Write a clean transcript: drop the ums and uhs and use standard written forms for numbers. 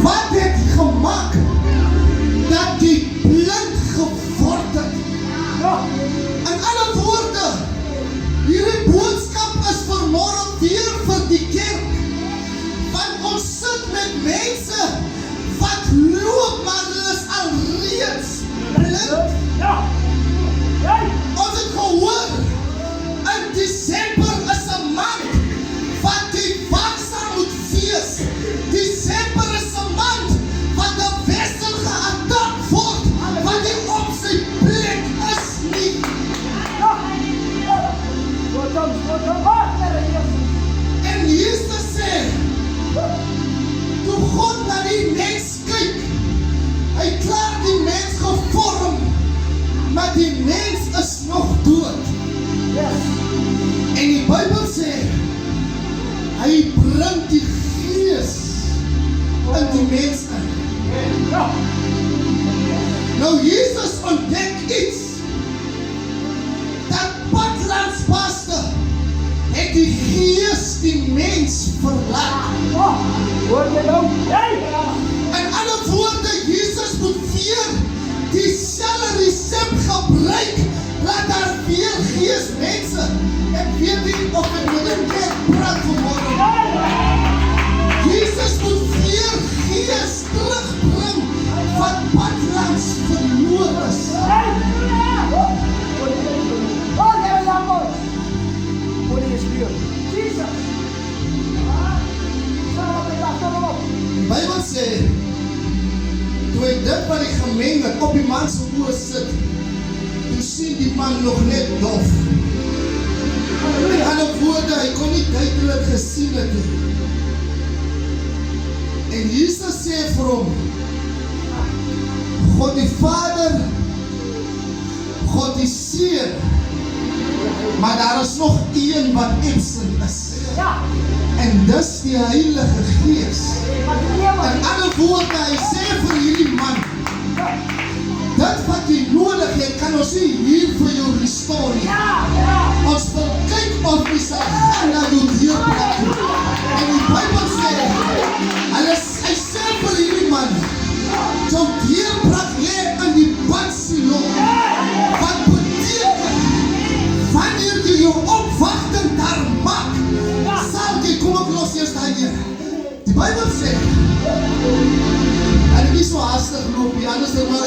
Wat het gemaak dat die blind geword het? In ander woorde, hierdie boodskap is vanmôre weer vir die kerk. Want ons sit met mense wat loop, maar hulle is alreeds blind. Ons het gehoor, in Desember is 'n maand wat die waksa moet fees. Desember is 'n maand wat 'n wissel geattack word, wat die op sy plek is nie. En Jesus sê, toe God na die mens kyk, hy klaar die mens gevorm, maar die mens is nog dood. En die Bybel sê, hy bring die Gees in die mens in. Nou Jesus ontdek iets, dat padlandspaste het die Gees die mens verlaat. In ander woorde, Jesus moet weer dieselfde resep gebruik, laat daar weer Gees mense, ek weet nie of ek met 'n kerk praat vanmôre. Jesus moet weer Gees terugbring, wat padlands verloor is. Die Bybel sê, toe hy dit wat die gemengde op die man se oë sit, toe sien die man nog net dof. In ander woorde, hy kon nie duidelik gesien het nie. En Jesus sê vir hom, God die Vader, God die Seun, maar daar is nog een wat absent is. En dis die Heilige Gees. In ander woorde, hy sê vir hierdie man, dit wat jy nodig het, kan ons nie hier vir jou restore nie. Ons wil kyk of jy sal gaan na jou deurbraak toe. En die Bybel sê, hy sê vir hierdie man, jou deurbraak lê in die Badsilo. Wat beteken, wanneer jy jou opwagting daar maak, sal jy, kom ek los eers daai. Die Bybel sê, en ek nie so haastig loop, die anders maar